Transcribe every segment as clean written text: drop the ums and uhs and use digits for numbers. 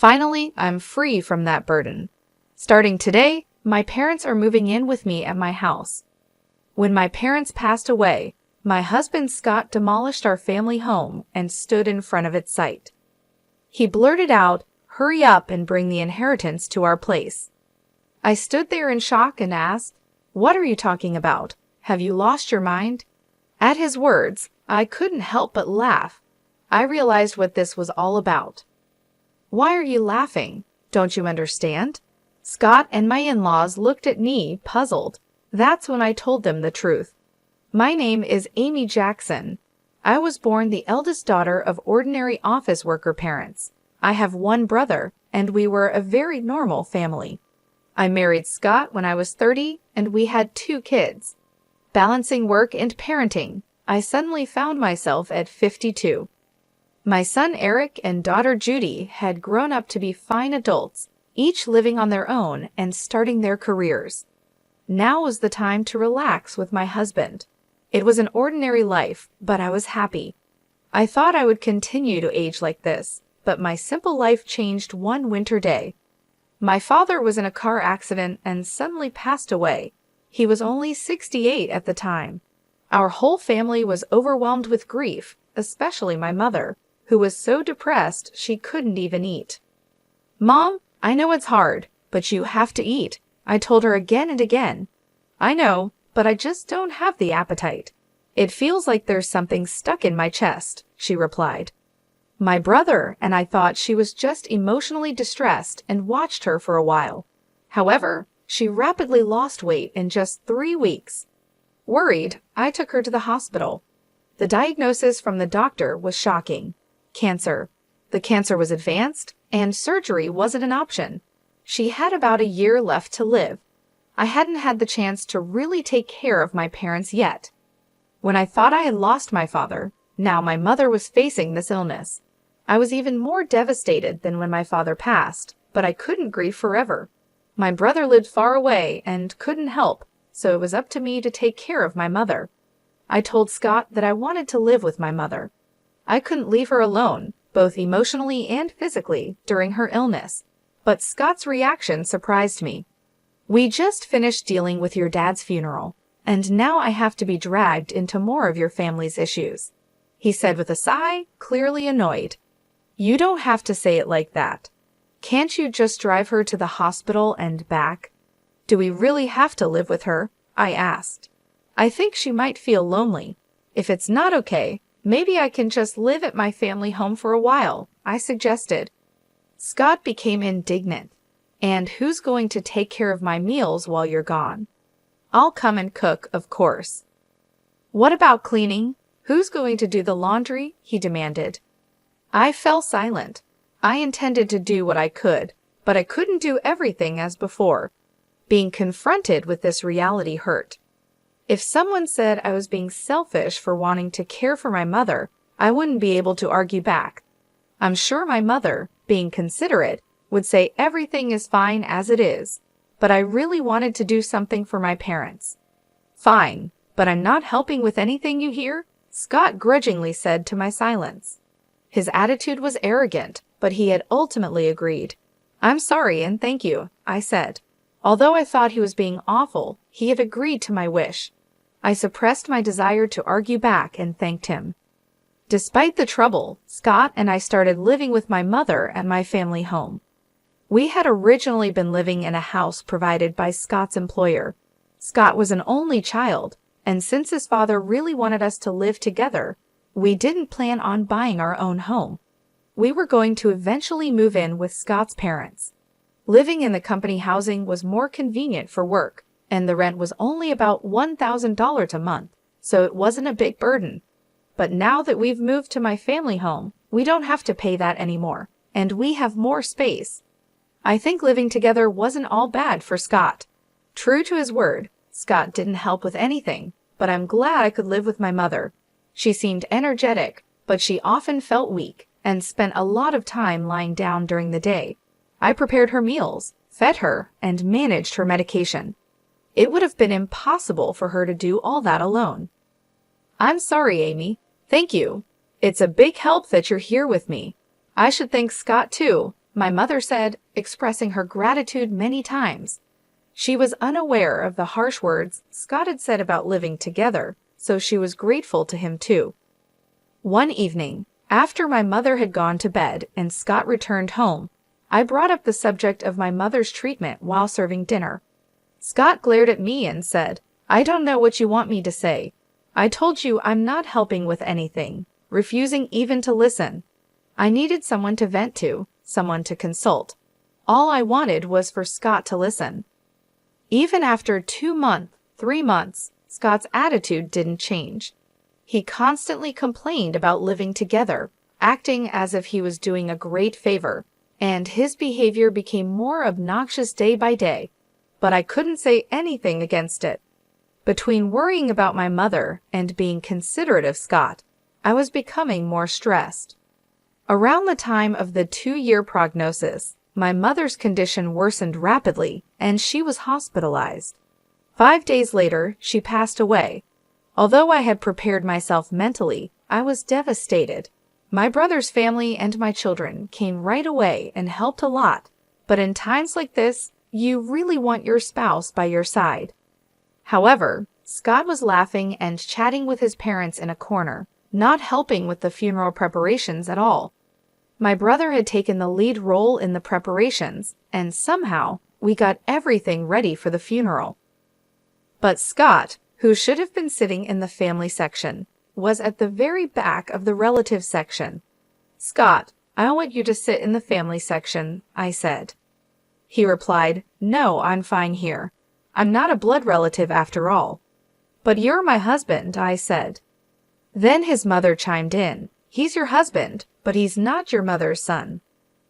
Finally, I'm free from that burden. Starting today, my parents are moving in with me at my house. When my parents passed away, my husband Scott demolished our family home and stood in front of its site. He blurted out, "Hurry up and bring the inheritance to our place." I stood there in shock and asked, "What are you talking about? Have you lost your mind?" At his words, I couldn't help but laugh. I realized what this was all about. "Why are you laughing? Don't you understand?" Scott and my in-laws looked at me, puzzled. That's when I told them the truth. My name is Amy Jackson. I was born the eldest daughter of ordinary office worker parents. I have one brother, and we were a very normal family. I married Scott when I was 30, and we had 2 kids. Balancing work and parenting, I suddenly found myself at 52. My son Eric and daughter Judy had grown up to be fine adults, each living on their own and starting their careers. Now was the time to relax with my husband. It was an ordinary life, but I was happy. I thought I would continue to age like this, but my simple life changed one winter day. My father was in a car accident and suddenly passed away. He was only 68 at the time. Our whole family was overwhelmed with grief, especially my mother, who was so depressed she couldn't even eat. "Mom, I know it's hard, but you have to eat," I told her again and again. "I know, but I just don't have the appetite. It feels like there's something stuck in my chest," she replied. My brother and I thought she was just emotionally distressed and watched her for a while. However, she rapidly lost weight in just 3 weeks. Worried, I took her to the hospital. The diagnosis from the doctor was shocking. Cancer. The cancer was advanced, and surgery wasn't an option. She had about a year left to live. I hadn't had the chance to really take care of my parents yet. When I thought I had lost my father, now my mother was facing this illness. I was even more devastated than when my father passed, but I couldn't grieve forever. My brother lived far away and couldn't help, so it was up to me to take care of my mother. I told Scott that I wanted to live with my mother. I couldn't leave her alone, both emotionally and physically, during her illness. But Scott's reaction surprised me. "We just finished dealing with your dad's funeral, and now I have to be dragged into more of your family's issues," he said with a sigh, clearly annoyed. "You don't have to say it like that. Can't you just drive her to the hospital and back?" "Do we really have to live with her?" I asked. "I think she might feel lonely. If it's not okay, maybe I can just live at my family home for a while," I suggested. Scott became indignant. "And who's going to take care of my meals while you're gone?" "I'll come and cook, of course." "What about cleaning? Who's going to do the laundry?" he demanded. I fell silent. I intended to do what I could, but I couldn't do everything as before. Being confronted with this reality hurt. If someone said I was being selfish for wanting to care for my mother, I wouldn't be able to argue back. I'm sure my mother, being considerate, would say everything is fine as it is, but I really wanted to do something for my parents. "Fine, but I'm not helping with anything, you hear?" Scott grudgingly said to my silence. His attitude was arrogant, but he had ultimately agreed. "I'm sorry and thank you," I said. Although I thought he was being awful, he had agreed to my wish. I suppressed my desire to argue back and thanked him. Despite the trouble, Scott and I started living with my mother at my family home. We had originally been living in a house provided by Scott's employer. Scott was an only child, and since his father really wanted us to live together, we didn't plan on buying our own home. We were going to eventually move in with Scott's parents. Living in the company housing was more convenient for work, and the rent was only about $1,000 a month, so it wasn't a big burden. But now that we've moved to my family home, we don't have to pay that anymore, and we have more space. I think living together wasn't all bad for Scott. True to his word, Scott didn't help with anything, but I'm glad I could live with my mother. She seemed energetic, but she often felt weak and spent a lot of time lying down during the day. I prepared her meals, fed her, and managed her medication. It would have been impossible for her to do all that alone. "I'm sorry, Amy. Thank you. It's a big help that you're here with me. I should thank Scott too. my mother said, expressing her gratitude many times. She was unaware of the harsh words Scott had said about living together, so she was grateful to him too. One evening, after my mother had gone to bed and Scott returned home, I brought up the subject of my mother's treatment while serving dinner. Scott glared at me and said, "I don't know what you want me to say. I told you I'm not helping with anything," refusing even to listen. I needed someone to vent to, someone to consult. All I wanted was for Scott to listen. Even after 2 months, 3 months, Scott's attitude didn't change. He constantly complained about living together, acting as if he was doing a great favor, and his behavior became more obnoxious day by day, but I couldn't say anything against it. Between worrying about my mother and being considerate of Scott, I was becoming more stressed. Around the time of the 2-year prognosis, my mother's condition worsened rapidly, and she was hospitalized. 5 days later, she passed away. Although I had prepared myself mentally, I was devastated. My brother's family and my children came right away and helped a lot, but in times like this, you really want your spouse by your side. However, Scott was laughing and chatting with his parents in a corner, not helping with the funeral preparations at all. My brother had taken the lead role in the preparations, and somehow we got everything ready for the funeral. But Scott, who should have been sitting in the family section, was at the very back of the relative section. "Scott, I want you to sit in the family section," I said. He replied, "No, I'm fine here. I'm not a blood relative after all." "But you're my husband," I said. Then his mother chimed in, "He's your husband, but he's not your mother's son.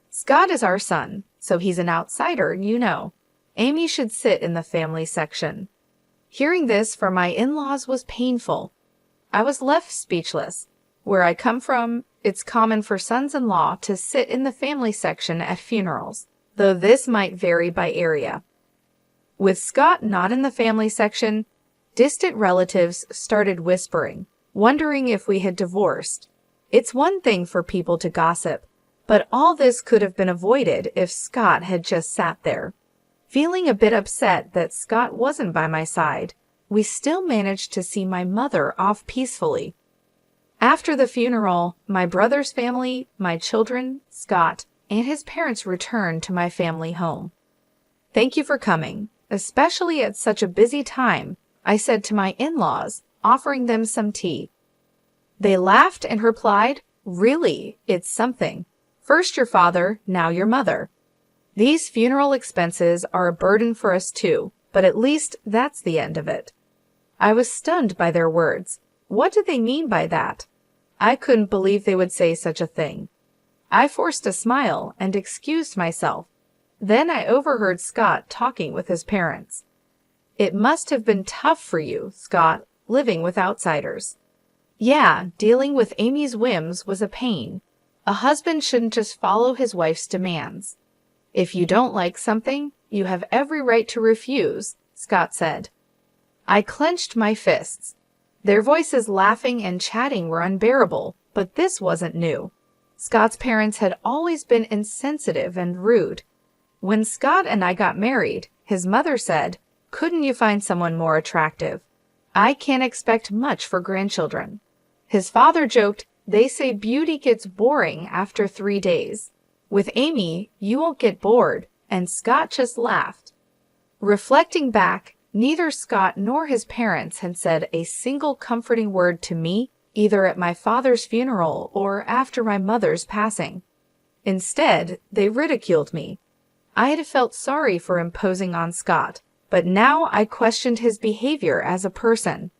Scott is our son, so he's an outsider, you know. Amy should sit in the family section." Hearing this from my in-laws was painful. I was left speechless. Where I come from, it's common for sons-in-law to sit in the family section at funerals, though this might vary by area. With Scott not in the family section, distant relatives started whispering, wondering if we had divorced. It's one thing for people to gossip, but all this could have been avoided if Scott had just sat there. Feeling a bit upset that Scott wasn't by my side, we still managed to see my mother off peacefully. After the funeral, my brother's family, my children, Scott, and his parents returned to my family home. "Thank you for coming, especially at such a busy time," I said to my in-laws, offering them some tea. They laughed and replied, "Really, it's something. First your father, now your mother. These funeral expenses are a burden for us too, but at least that's the end of it." I was stunned by their words. What did they mean by that? I couldn't believe they would say such a thing. I forced a smile and excused myself. Then I overheard Scott talking with his parents. "It must have been tough for you, Scott, living with outsiders." "Yeah, dealing with Amy's whims was a pain. A husband shouldn't just follow his wife's demands. If you don't like something, you have every right to refuse," Scott said. I clenched my fists. Their voices laughing and chatting were unbearable, but this wasn't new. Scott's parents had always been insensitive and rude. When Scott and I got married, his mother said, "Couldn't you find someone more attractive? I can't expect much for grandchildren." His father joked, "They say beauty gets boring after 3 days. With Amy, you won't get bored," and Scott just laughed. Reflecting back, neither Scott nor his parents had said a single comforting word to me, either at my father's funeral or after my mother's passing. Instead, they ridiculed me. I had felt sorry for imposing on Scott, but now I questioned his behavior as a person.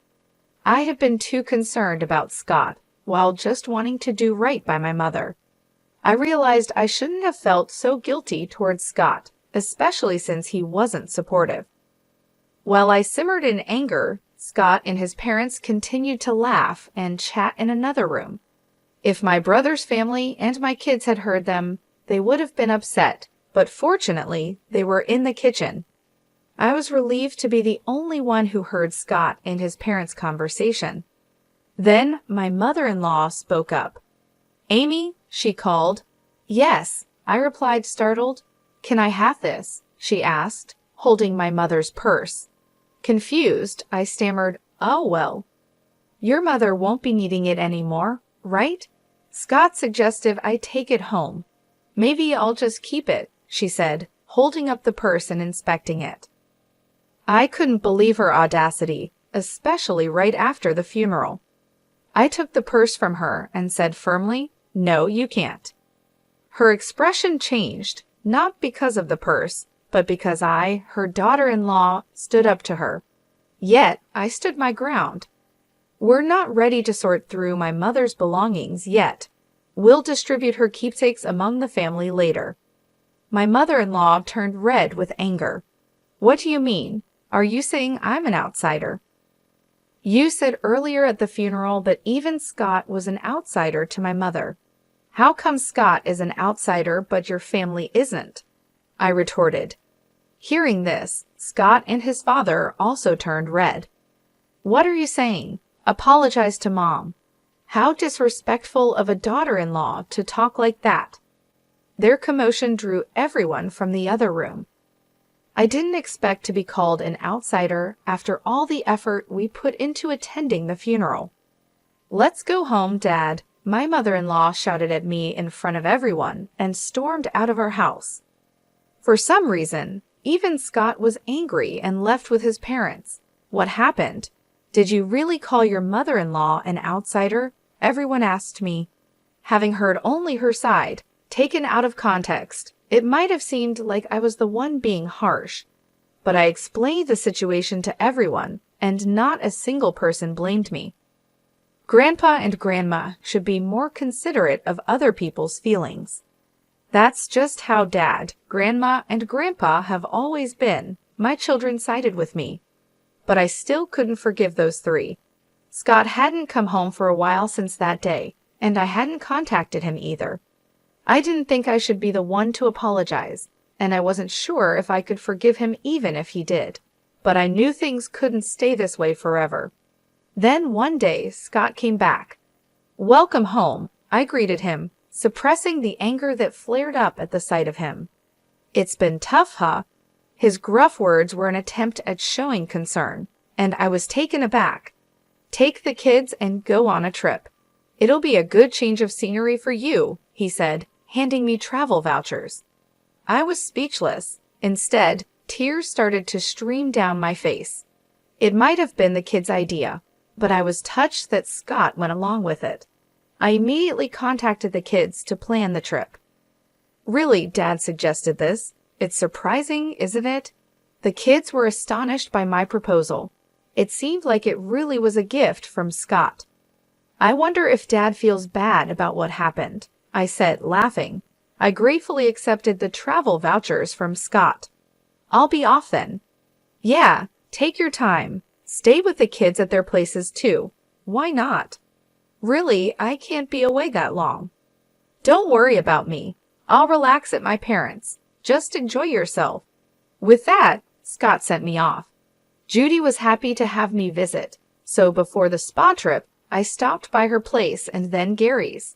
I had been too concerned about Scott, while just wanting to do right by my mother. I realized I shouldn't have felt so guilty towards Scott, especially since he wasn't supportive. While I simmered in anger, Scott and his parents continued to laugh and chat in another room. If my brother's family and my kids had heard them, they would have been upset, but fortunately, they were in the kitchen. I was relieved to be the only one who heard Scott and his parents' conversation. Then my mother-in-law spoke up. "Amy," she called. "Yes, I replied, startled. Can I have this? She asked, holding my mother's purse. Confused, I stammered, oh well. Your mother won't be needing it anymore, right? Scott suggested I take it home. Maybe I'll just keep it, she said, holding up the purse and inspecting it. I couldn't believe her audacity, especially right after the funeral. I took the purse from her and said firmly, no, you can't. Her expression changed, not because of the purse, but because I, her daughter-in-law, stood up to her. Yet, I stood my ground. We're not ready to sort through my mother's belongings yet. We'll distribute her keepsakes among the family later. My mother-in-law turned red with anger. What do you mean? Are you saying I'm an outsider? You said earlier at the funeral that even Scott was an outsider to my mother. How come Scott is an outsider but your family isn't? I retorted. Hearing this, Scott and his father also turned red. What are you saying? Apologize to Mom. How disrespectful of a daughter-in-law to talk like that. Their commotion drew everyone from the other room. I didn't expect to be called an outsider after all the effort we put into attending the funeral. Let's go home, Dad, my mother-in-law shouted at me in front of everyone and stormed out of our house. For some reason, even Scott was angry and left with his parents. What happened? Did you really call your mother-in-law an outsider? Everyone asked me. Having heard only her side, taken out of context, it might have seemed like I was the one being harsh. But I explained the situation to everyone, and not a single person blamed me. Grandpa and Grandma should be more considerate of other people's feelings. That's just how Dad, Grandma, and Grandpa have always been. My children sided with me. But I still couldn't forgive those three. Scott hadn't come home for a while since that day, and I hadn't contacted him either. I didn't think I should be the one to apologize, and I wasn't sure if I could forgive him even if he did. But I knew things couldn't stay this way forever. Then one day, Scott came back. Welcome home, I greeted him, suppressing the anger that flared up at the sight of him. It's been tough, huh? His gruff words were an attempt at showing concern, and I was taken aback. Take the kids and go on a trip. It'll be a good change of scenery for you, he said, handing me travel vouchers. I was speechless. Instead, tears started to stream down my face. It might have been the kids' idea, but I was touched that Scott went along with it. I immediately contacted the kids to plan the trip. Really, Dad suggested this. It's surprising, isn't it? The kids were astonished by my proposal. It seemed like it really was a gift from Scott. I wonder if Dad feels bad about what happened, I said, laughing. I gratefully accepted the travel vouchers from Scott. I'll be off then. Yeah, take your time. Stay with the kids at their places too. Why not? Really, I can't be away that long. Don't worry about me. I'll relax at my parents'. Just enjoy yourself. With that, Scott sent me off. Judy was happy to have me visit, so before the spa trip, I stopped by her place and then Gary's.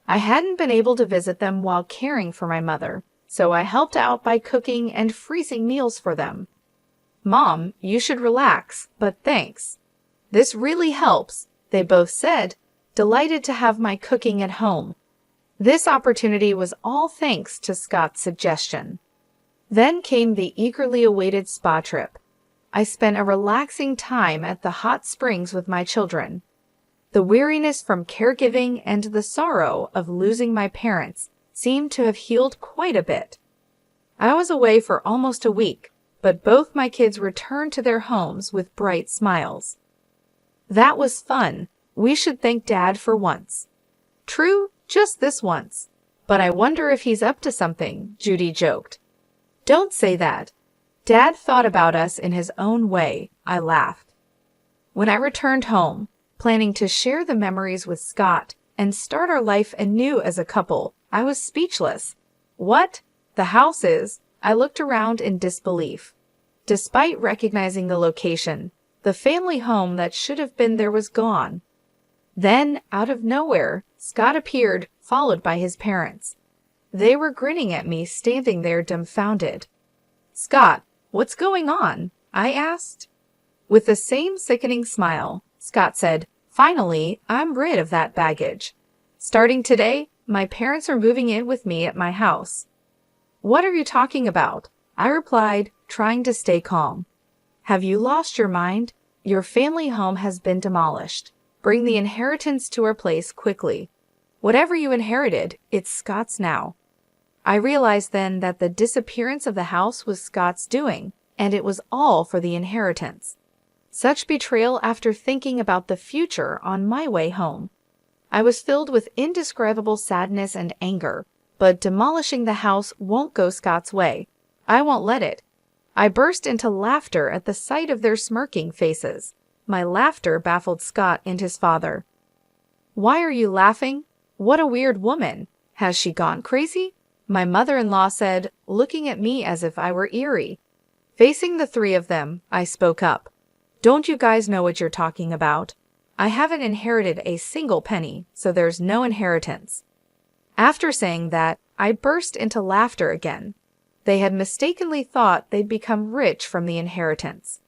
I hadn't been able to visit them while caring for my mother, so I helped out by cooking and freezing meals for them. Mom, you should relax, but thanks. This really helps, they both said, delighted to have my cooking at home. This opportunity was all thanks to Scott's suggestion. Then came the eagerly awaited spa trip. I spent a relaxing time at the hot springs with my children. The weariness from caregiving and the sorrow of losing my parents seemed to have healed quite a bit. I was away for almost a week, but both my kids returned to their homes with bright smiles. That was fun. We should thank Dad for once. True, just this once. But I wonder if he's up to something, Judy joked. Don't say that. Dad thought about us in his own way, I laughed. When I returned home, planning to share the memories with Scott and start our life anew as a couple, I was speechless. What? The house is? I looked around in disbelief. Despite recognizing the location, the family home that should have been there was gone. Then, out of nowhere, Scott appeared, followed by his parents. They were grinning at me, standing there dumbfounded. "Scott, what's going on?" I asked. With the same sickening smile, Scott said, "Finally, I'm rid of that baggage. Starting today, my parents are moving in with me at my house." "What are you talking about?" I replied, trying to stay calm. "Have you lost your mind? Your family home has been demolished. Bring the inheritance to our place quickly. Whatever you inherited, it's Scott's now." I realized then that the disappearance of the house was Scott's doing, and it was all for the inheritance. Such betrayal after thinking about the future on my way home. I was filled with indescribable sadness and anger, but demolishing the house won't go Scott's way. I won't let it. I burst into laughter at the sight of their smirking faces. My laughter baffled Scott and his father. "Why are you laughing? What a weird woman. Has she gone crazy?" my mother-in-law said, looking at me as if I were eerie. Facing the three of them, I spoke up. "Don't you guys know what you're talking about? I haven't inherited a single penny, so there's no inheritance." After saying that, I burst into laughter again. They had mistakenly thought they'd become rich from the inheritance.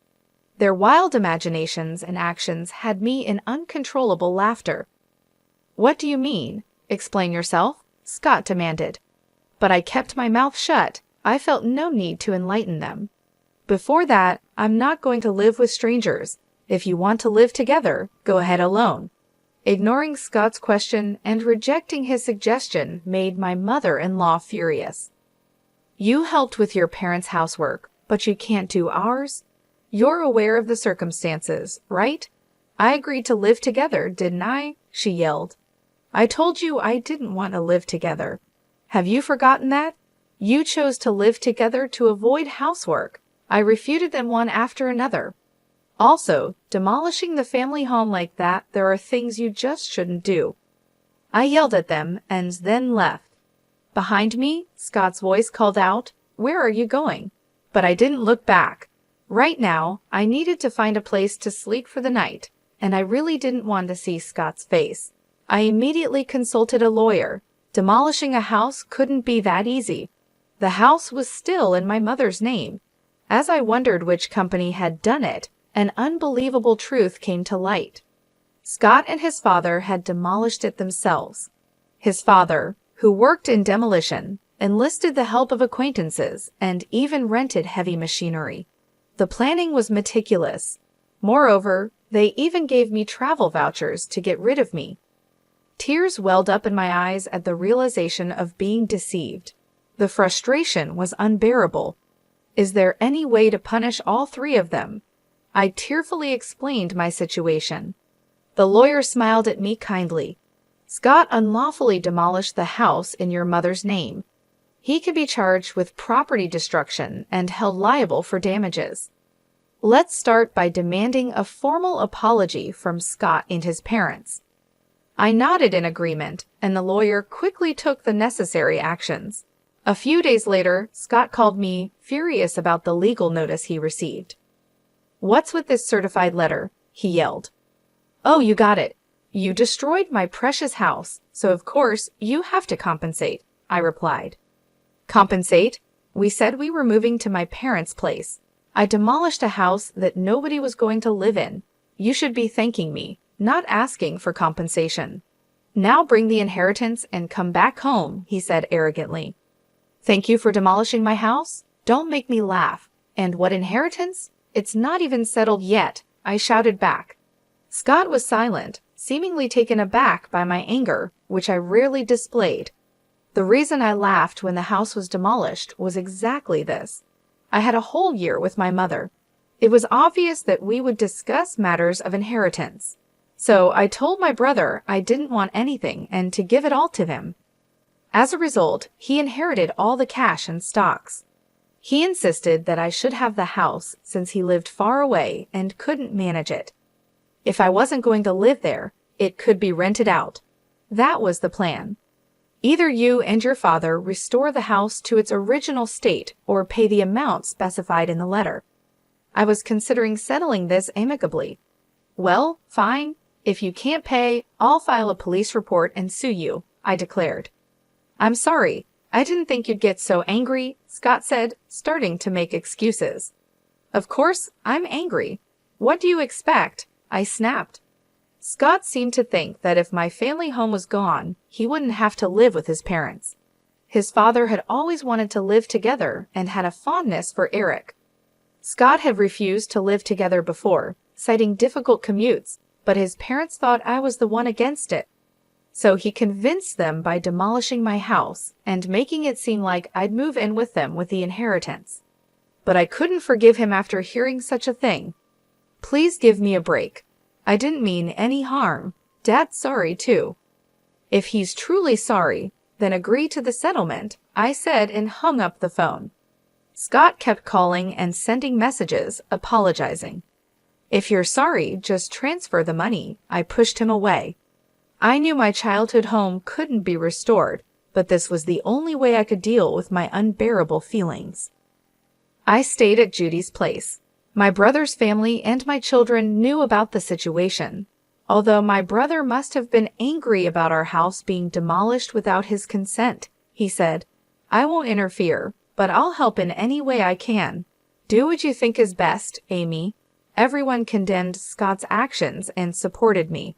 Their wild imaginations and actions had me in uncontrollable laughter. "What do you mean? Explain yourself," Scott demanded. But I kept my mouth shut. I felt no need to enlighten them. "Before that, I'm not going to live with strangers. If you want to live together, go ahead alone." Ignoring Scott's question and rejecting his suggestion made my mother-in-law furious. "You helped with your parents' housework, but you can't do ours? You're aware of the circumstances, right? I agreed to live together, didn't I?" she yelled. "I told you I didn't want to live together. Have you forgotten that? You chose to live together to avoid housework." I refuted them one after another. "Also, demolishing the family home like that, there are things you just shouldn't do." I yelled at them and then left. Behind me, Scott's voice called out, "Where are you going?" But I didn't look back. Right now, I needed to find a place to sleep for the night, and I really didn't want to see Scott's face. I immediately consulted a lawyer. Demolishing a house couldn't be that easy. The house was still in my mother's name. As I wondered which company had done it, an unbelievable truth came to light. Scott and his father had demolished it themselves. His father, who worked in demolition, enlisted the help of acquaintances and even rented heavy machinery. The planning was meticulous. Moreover, they even gave me travel vouchers to get rid of me. Tears welled up in my eyes at the realization of being deceived. The frustration was unbearable. Is there any way to punish all three of them? I tearfully explained my situation. The lawyer smiled at me kindly. "Scott unlawfully demolished the house in your mother's name. He could be charged with property destruction and held liable for damages. Let's start by demanding a formal apology from Scott and his parents." I nodded in agreement, and the lawyer quickly took the necessary actions. A few days later, Scott called me, furious about the legal notice he received. "What's with this certified letter?" he yelled. "Oh, you got it. You destroyed my precious house, so of course you have to compensate," I replied. "Compensate? We said we were moving to my parents' place. I demolished a house that nobody was going to live in. You should be thanking me, not asking for compensation." "Now bring the inheritance and come back home," he said arrogantly. "Thank you for demolishing my house? Don't make me laugh. And what inheritance? It's not even settled yet," I shouted back. Scott was silent, seemingly taken aback by my anger, which I rarely displayed. The reason I laughed when the house was demolished was exactly this. I had a whole year with my mother. It was obvious that we would discuss matters of inheritance. So I told my brother I didn't want anything and to give it all to him. As a result, he inherited all the cash and stocks. He insisted that I should have the house since he lived far away and couldn't manage it. If I wasn't going to live there, it could be rented out. That was the plan. Either you and your father restore the house to its original state or pay the amount specified in the letter. I was considering settling this amicably. "Well, fine. If you can't pay, I'll file a police report and sue you," I declared. "I'm sorry. I didn't think you'd get so angry, Scott said, starting to make excuses. Of course, I'm angry. What do you expect? I snapped. Scott seemed to think that if my family home was gone, he wouldn't have to live with his parents. His father had always wanted to live together and had a fondness for Eric. Scott had refused to live together before, citing difficult commutes, but his parents thought I was the one against it. So he convinced them by demolishing my house and making it seem like I'd move in with them with the inheritance. But I couldn't forgive him after hearing such a thing. Please give me a break. I didn't mean any harm. Dad's sorry too. If he's truly sorry, then agree to the settlement, I said and hung up the phone. Scott kept calling and sending messages, apologizing. If you're sorry, just transfer the money, I pushed him away. I knew my childhood home couldn't be restored, but this was the only way I could deal with my unbearable feelings. I stayed at Judy's place. My brother's family and my children knew about the situation, although my brother must have been angry about our house being demolished without his consent. He said, I won't interfere, but I'll help in any way I can. Do what you think is best, Amy. Everyone condemned Scott's actions and supported me.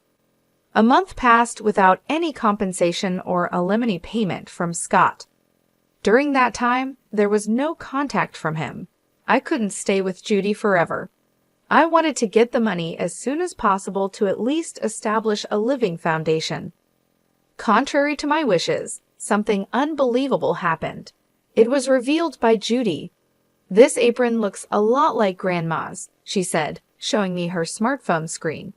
A month passed without any compensation or alimony payment from Scott. During that time, there was no contact from him. I couldn't stay with Judy forever. I wanted to get the money as soon as possible to at least establish a living foundation. Contrary to my wishes, something unbelievable happened. It was revealed by Judy. This apron looks a lot like Grandma's, she said, showing me her smartphone screen.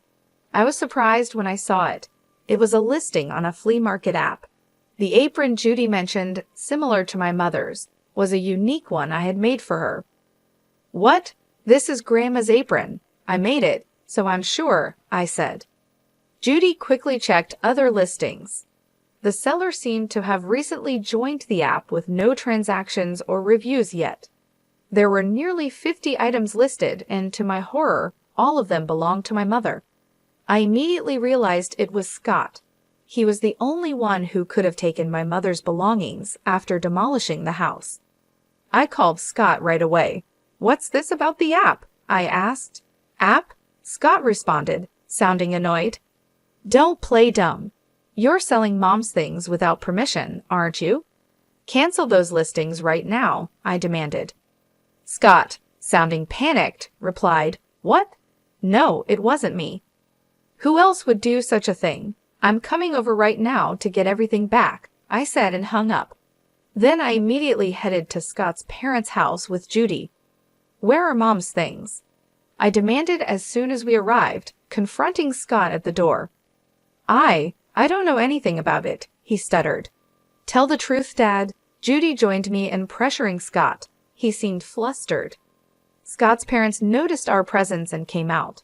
I was surprised when I saw it. It was a listing on a flea market app. The apron Judy mentioned, similar to my mother's, was a unique one I had made for her. What? This is Grandma's apron. I made it, so I'm sure, I said. Judy quickly checked other listings. The seller seemed to have recently joined the app with no transactions or reviews yet. There were nearly 50 items listed, and to my horror, all of them belonged to my mother. I immediately realized it was Scott. He was the only one who could have taken my mother's belongings after demolishing the house. I called Scott right away. What's this about the app? I asked. App? Scott responded, sounding annoyed. Don't play dumb. You're selling Mom's things without permission, aren't you? Cancel those listings right now, I demanded. Scott, sounding panicked, replied, What? No, it wasn't me. Who else would do such a thing? I'm coming over right now to get everything back, I said and hung up. Then I immediately headed to Scott's parents' house with Judy. Where are Mom's things? I demanded as soon as we arrived, confronting Scott at the door. I don't know anything about it, he stuttered. Tell the truth, Dad. Judy joined me in pressuring Scott. He seemed flustered. Scott's parents noticed our presence and came out.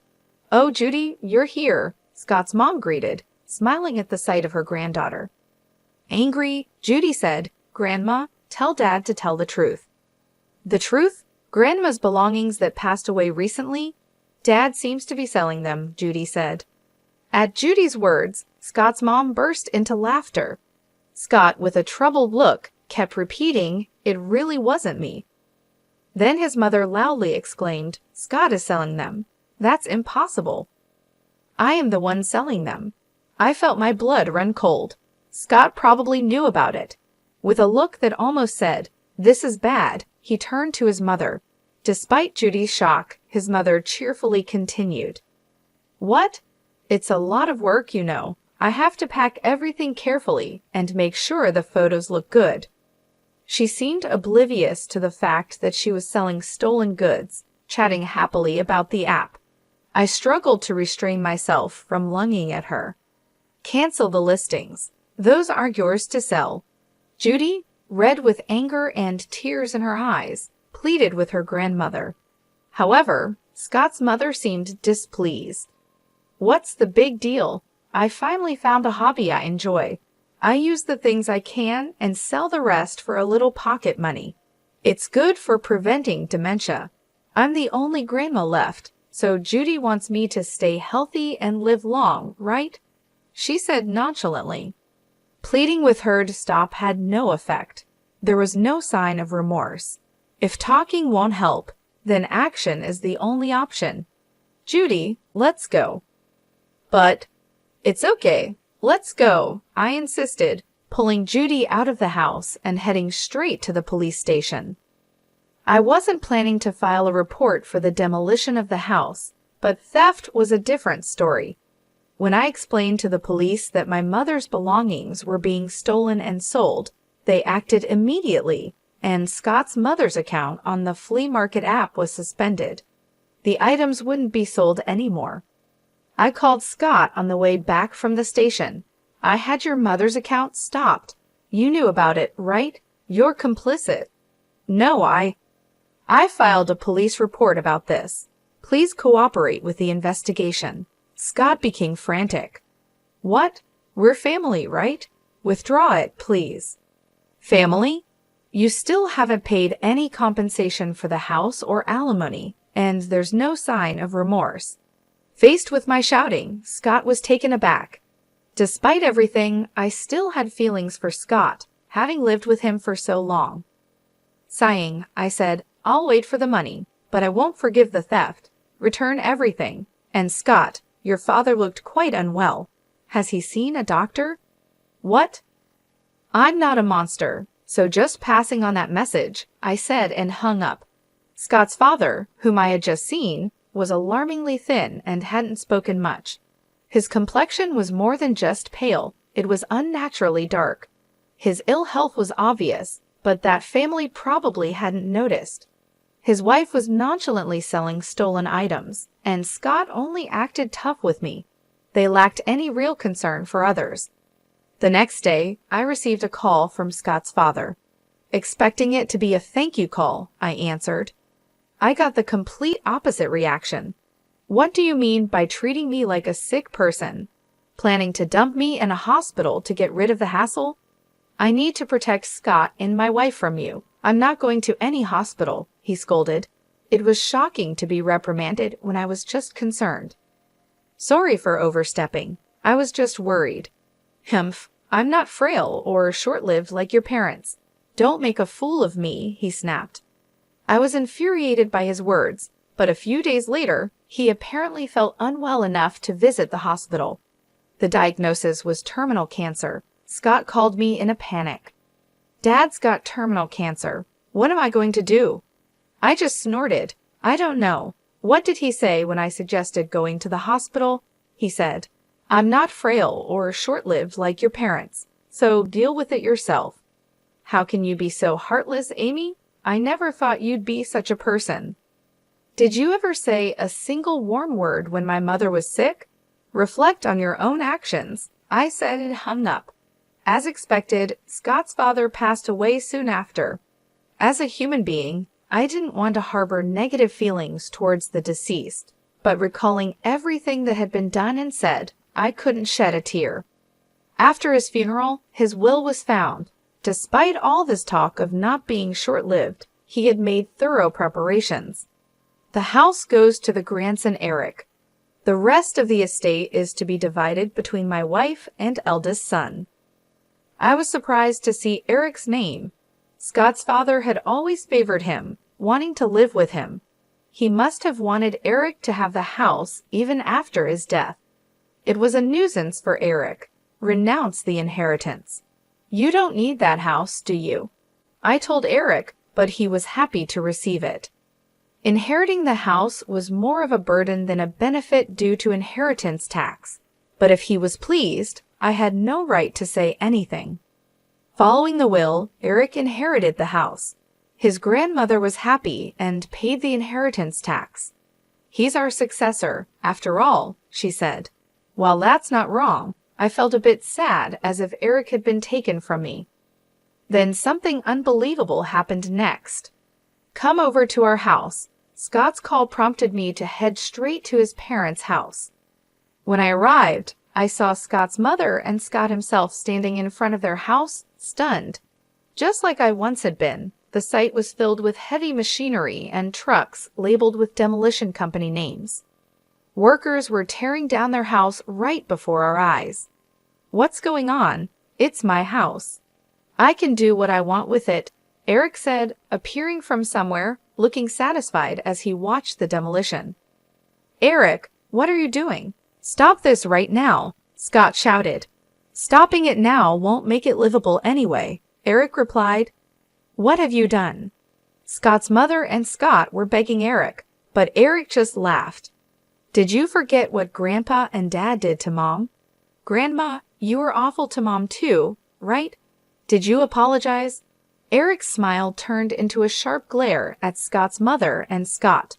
Oh, Judy, you're here, Scott's mom greeted, smiling at the sight of her granddaughter. Angry, Judy said, Grandma, tell Dad to tell the truth. The truth? Grandma's belongings that passed away recently? Dad seems to be selling them, Judy said. At Judy's words, Scott's mom burst into laughter. Scott, with a troubled look, kept repeating, It really wasn't me. Then his mother loudly exclaimed, Scott is selling them. That's impossible. I am the one selling them. I felt my blood run cold. Scott probably knew about it. With a look that almost said, This is bad, he turned to his mother. Despite Judy's shock, his mother cheerfully continued. What? It's a lot of work, you know. I have to pack everything carefully and make sure the photos look good. She seemed oblivious to the fact that she was selling stolen goods, chatting happily about the app. I struggled to restrain myself from lunging at her. Cancel the listings. Those are yours to sell. Judy, red with anger and tears in her eyes, pleaded with her grandmother. However, Scott's mother seemed displeased. What's the big deal? I finally found a hobby I enjoy. I use the things I can and sell the rest for a little pocket money. It's good for preventing dementia. I'm the only grandma left, so Judy wants me to stay healthy and live long, right? She said nonchalantly. Pleading with her to stop had no effect. There was no sign of remorse. If talking won't help, then action is the only option. Judy, let's go. But, it's okay. Let's go, I insisted, pulling Judy out of the house and heading straight to the police station. I wasn't planning to file a report for the demolition of the house, but theft was a different story. When I explained to the police that my mother's belongings were being stolen and sold, they acted immediately, and Scott's mother's account on the flea market app was suspended. The items wouldn't be sold anymore. I called Scott on the way back from the station. I had your mother's account stopped. You knew about it, right? You're complicit. No, I filed a police report about this. Please cooperate with the investigation. Scott became frantic. What? We're family, right? Withdraw it, please. Family? You still haven't paid any compensation for the house or alimony, and there's no sign of remorse. Faced with my shouting, Scott was taken aback. Despite everything, I still had feelings for Scott, having lived with him for so long. Sighing, I said, I'll wait for the money, but I won't forgive the theft. Return everything. And Scott, your father looked quite unwell. Has he seen a doctor? What? I'm not a monster, so just passing on that message, I said and hung up. Scott's father, whom I had just seen, was alarmingly thin and hadn't spoken much. His complexion was more than just pale, it was unnaturally dark. His ill health was obvious, but that family probably hadn't noticed. His wife was nonchalantly selling stolen items, and Scott only acted tough with me. They lacked any real concern for others. The next day, I received a call from Scott's father. Expecting it to be a thank you call, I answered. I got the complete opposite reaction. What do you mean by treating me like a sick person? Planning to dump me in a hospital to get rid of the hassle? I need to protect Scott and my wife from you. I'm not going to any hospital, he scolded. It was shocking to be reprimanded when I was just concerned. Sorry for overstepping. I was just worried. Humph, I'm not frail or short-lived like your parents. Don't make a fool of me, he snapped. I was infuriated by his words, but a few days later, he apparently felt unwell enough to visit the hospital. The diagnosis was terminal cancer. Scott called me in a panic. Dad's got terminal cancer. What am I going to do? I just snorted. I don't know. What did he say when I suggested going to the hospital? He said, I'm not frail or short-lived like your parents, so deal with it yourself. How can you be so heartless, Amy? I never thought you'd be such a person. Did you ever say a single warm word when my mother was sick? Reflect on your own actions, I said and hung up. As expected, Scott's father passed away soon after. As a human being, I didn't want to harbor negative feelings towards the deceased, but recalling everything that had been done and said, I couldn't shed a tear. After his funeral, his will was found. Despite all this talk of not being short-lived, he had made thorough preparations. The house goes to the grandson Eric. The rest of the estate is to be divided between my wife and eldest son. I was surprised to see Eric's name. Scott's father had always favored him, wanting to live with him. He must have wanted Eric to have the house even after his death. It was a nuisance for Eric. Renounce the inheritance. You don't need that house, do you? I told Eric, but he was happy to receive it. Inheriting the house was more of a burden than a benefit due to inheritance tax. But if he was pleased, I had no right to say anything. Following the will, Eric inherited the house. His grandmother was happy and paid the inheritance tax. He's our successor, after all, she said. While that's not wrong, I felt a bit sad as if Eric had been taken from me. Then something unbelievable happened next. Come over to our house. Scott's call prompted me to head straight to his parents' house. When I arrived, I saw Scott's mother and Scott himself standing in front of their house, stunned. Just like I once had been, the site was filled with heavy machinery and trucks labeled with demolition company names. Workers were tearing down their house right before our eyes. What's going on? It's my house. I can do what I want with it, Eric said, appearing from somewhere, looking satisfied as he watched the demolition. Eric, what are you doing? Stop this right now, Scott shouted. Stopping it now won't make it livable anyway, Eric replied. What have you done? Scott's mother and Scott were begging Eric, but Eric just laughed. Did you forget what Grandpa and Dad did to Mom? Grandma, you were awful to Mom too, right? Did you apologize? Eric's smile turned into a sharp glare at Scott's mother and Scott.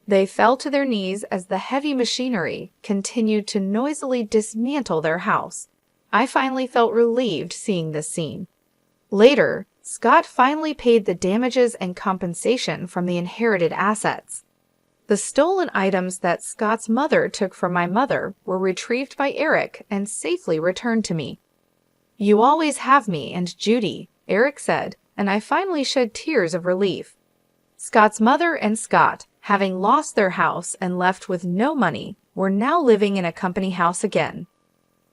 They fell to their knees as the heavy machinery continued to noisily dismantle their house. I finally felt relieved seeing this scene. Later, Scott finally paid the damages and compensation from the inherited assets. The stolen items that Scott's mother took from my mother were retrieved by Eric and safely returned to me. You always have me and Judy, Eric said, and I finally shed tears of relief. Scott's mother and Scott, having lost their house and left with no money, were now living in a company house again.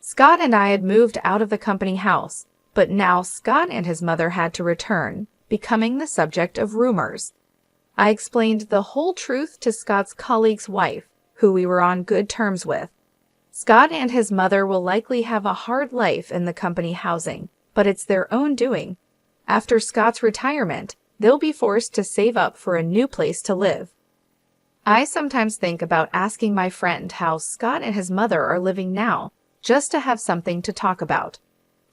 Scott and I had moved out of the company house, but now Scott and his mother had to return, becoming the subject of rumors. I explained the whole truth to Scott's colleague's wife, who we were on good terms with. Scott and his mother will likely have a hard life in the company housing, but it's their own doing. After Scott's retirement, they'll be forced to save up for a new place to live. I sometimes think about asking my friend how Scott and his mother are living now, just to have something to talk about.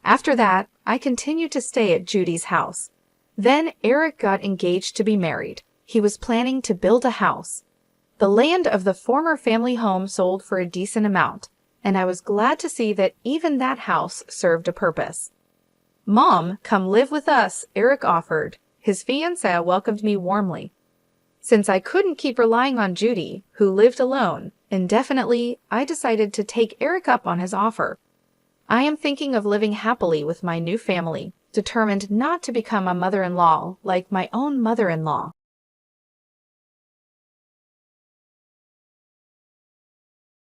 After that, I continued to stay at Judy's house. Then Eric got engaged to be married. He was planning to build a house. The land of the former family home sold for a decent amount, and I was glad to see that even that house served a purpose. Mom, come live with us, Eric offered. His fiancée welcomed me warmly. Since I couldn't keep relying on Judy, who lived alone, indefinitely, I decided to take Eric up on his offer. I am thinking of living happily with my new family, determined not to become a mother-in-law like my own mother-in-law.